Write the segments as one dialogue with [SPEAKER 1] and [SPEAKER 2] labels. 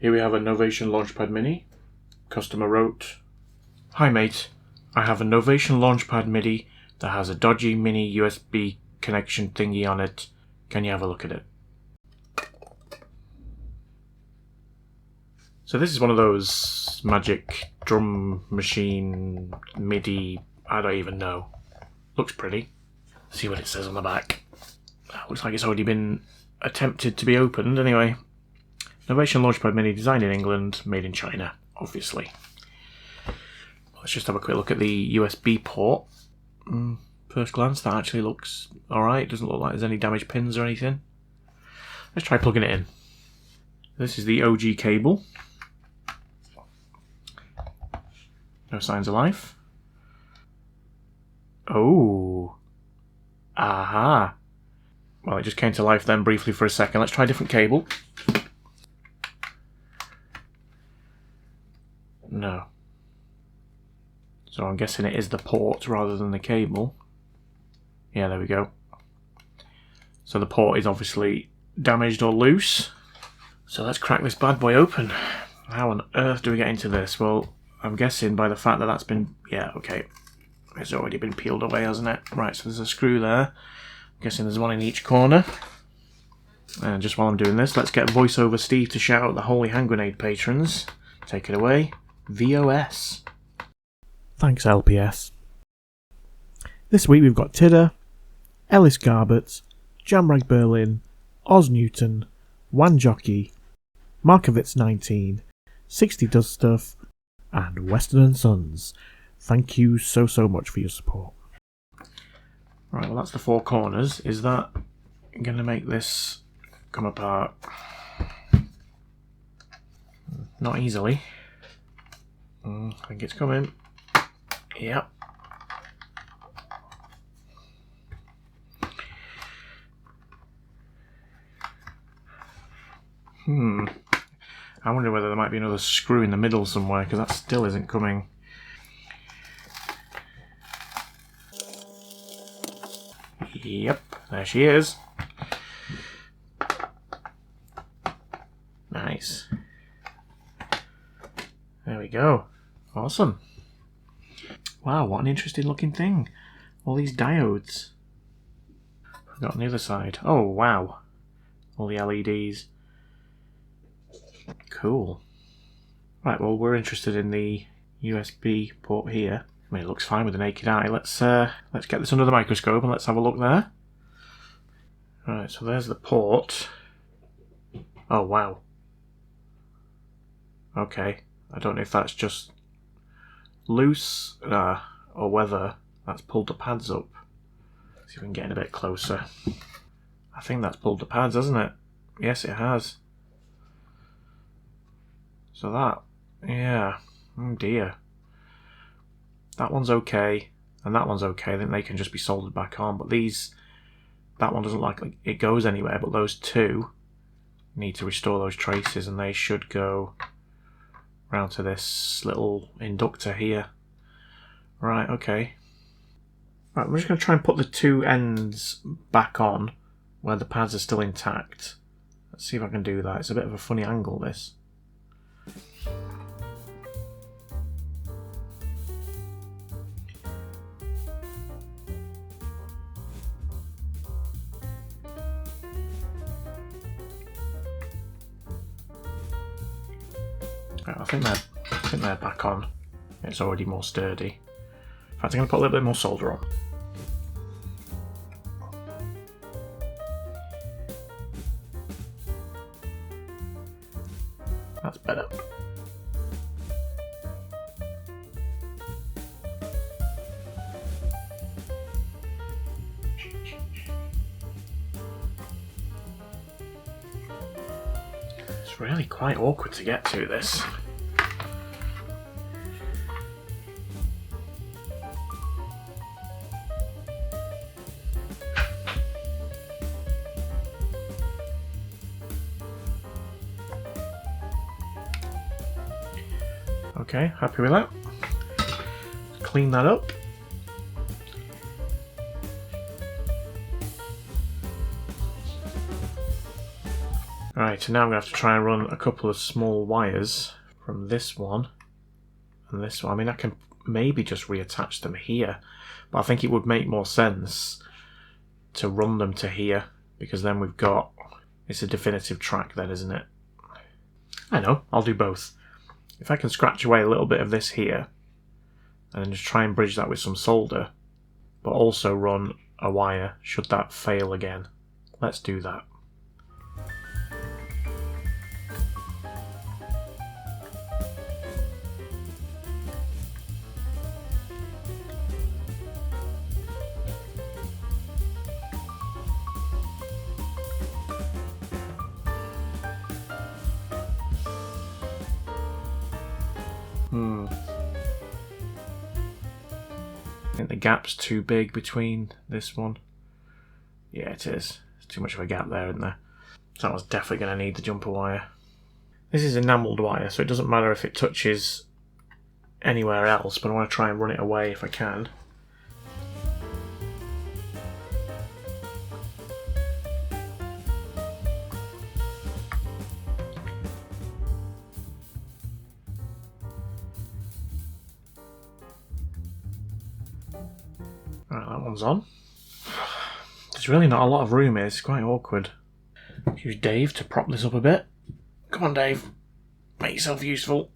[SPEAKER 1] Here we have a Novation Launchpad Mini. Customer wrote, "Hi mate, I have a Novation Launchpad MIDI that has a dodgy mini USB connection thingy on it. Can you have a look at it?" So this is one of those magic drum machine MIDI, I don't even know. Looks pretty. See what it says on the back. Looks like it's already been attempted to be opened. Anyway, Novation Launchpad Mini, designed in England, made in China, obviously. Let's just have a quick look at the USB port. First glance, that actually looks alright. Doesn't look like there's any damaged pins or anything. Let's try plugging it in. This is the OG cable. No signs of life. Oh. Aha. Well, it just came to life then briefly for a second. Let's try a different cable. No. So I'm guessing it is the port rather than the cable. Yeah, there we go. So the port is obviously damaged or loose. So let's crack this bad boy open. How on earth do we get into this? Well, I'm guessing by the fact that that's been... Yeah, okay. It's already been peeled away, hasn't it? Right, so there's a screw there. I'm guessing there's one in each corner. And just while I'm doing this, let's get VoiceOver Steve to shout out the Holy Hand Grenade patrons. Take it away. VOS.
[SPEAKER 2] Thanks, LPS. This week we've got Tidder, Ellis Garbett, Jamrag Berlin, Oz Newton, Wan Jockey, Markovitz 19, 60 Does Stuff, and Western and Sons. Thank you so much for your support.
[SPEAKER 1] Right, well that's the four corners. Is that going to make this come apart? Not easily. I think it's coming. Yep. I wonder whether there might be another screw in the middle somewhere, because that still isn't coming. Yep, there she is. Nice. There we go. Awesome. Wow, what an interesting looking thing. All these diodes. I've got on the other side. Oh, wow. All the LEDs. Cool. Right, well, we're interested in the USB port here. I mean, it looks fine with the naked eye. Let's get this under the microscope and let's have a look there. Right, so there's the port. Oh, wow. Okay. I don't know if that's just loose or whether that's pulled the pads up. See if we can get in a bit closer. I think that's pulled the pads, hasn't it? Yes, it has. So that, yeah, oh dear. That one's okay, and that one's okay. I think they can just be soldered back on, but that one doesn't like it goes anywhere, but those two need to restore those traces, and they should go round to this little inductor here. Right, okay. Right, we're just going to try and put the two ends back on where the pads are still intact. Let's see if I can do that. It's a bit of a funny angle, this. I think they're back on. It's already more sturdy. In fact, I'm going to put a little bit more solder on. That's better. It's really quite awkward to get to this. Okay, happy with that. Clean that up. Right, Right, so now I'm going to have to try and run a couple of small wires from this one and this one. I mean, I can maybe just reattach them here, but I think it would make more sense to run them to here, because then we've got... It's a definitive track then, isn't it? I know, I'll do both. If I can scratch away a little bit of this here, and then just try and bridge that with some solder, but also run a wire should that fail again. Let's do that. I think the gap's too big between this one. Yeah, it is. There's too much of a gap there, isn't there? So that was definitely going to need the jumper wire. This is enamelled wire, so it doesn't matter if it touches anywhere else, but I want to try and run it away if I can. Right, that one's on. There's really not a lot of room here, it's quite awkward. Use Dave to prop this up a bit. Come on, Dave. Make yourself useful.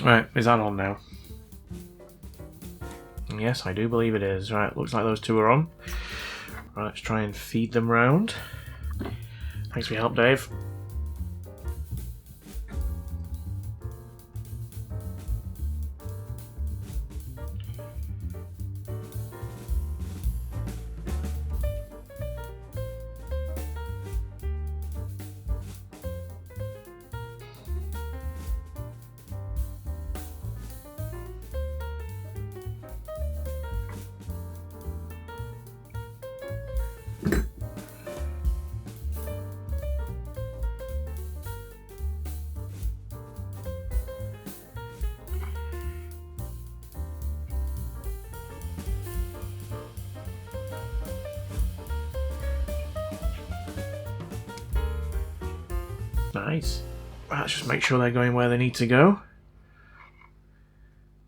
[SPEAKER 1] Right, is that on now? Yes, I do believe it is. Right, looks like those two are on. Right, let's try and feed them round. Thanks for your help, Dave. Nice. Let's just make sure they're going where they need to go.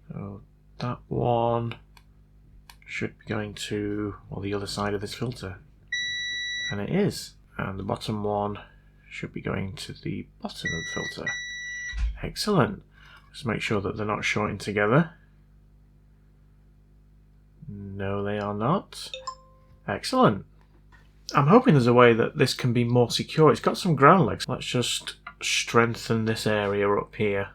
[SPEAKER 1] So that one should be going to, well, the other side of this filter. And it is. And the bottom one should be going to the bottom of the filter. Excellent. Just make sure that they're not shorting together. No, they are not. Excellent. I'm hoping there's a way that this can be more secure. It's got some ground legs. Let's just strengthen this area up here.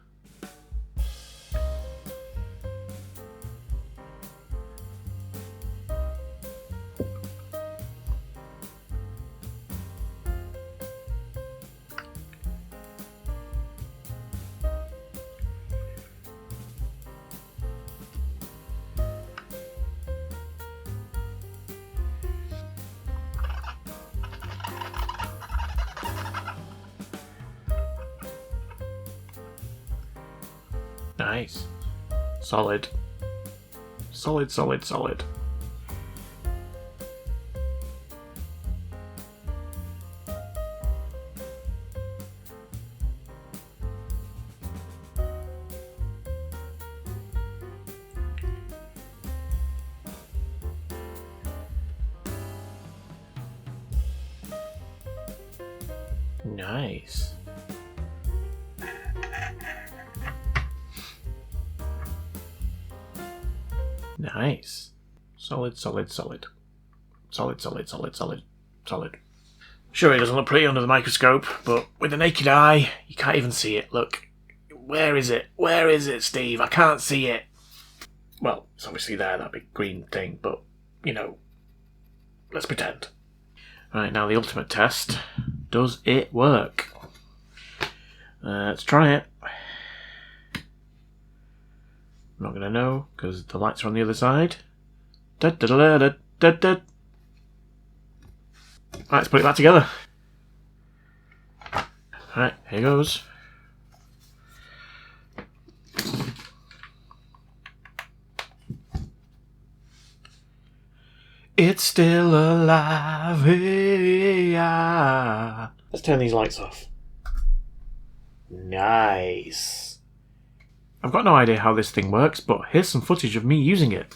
[SPEAKER 1] Nice. Solid. Solid, solid, solid. Nice. Nice. Solid, solid, solid. Solid, solid, solid, solid, solid. Sure, it doesn't look pretty under the microscope, but with the naked eye, you can't even see it. Look. Where is it? Where is it, Steve? I can't see it. Well, it's obviously there, that big green thing, but, you know, let's pretend. Right, now the ultimate test. Does it work? Let's try it. I'm not going to know, because the lights are on the other side. Da, da, da, da, da, da. Right, let's put it back together. Alright, here goes. It's still alive. Yeah. Let's turn these lights off. Nice. I've got no idea how this thing works, but here's some footage of me using it.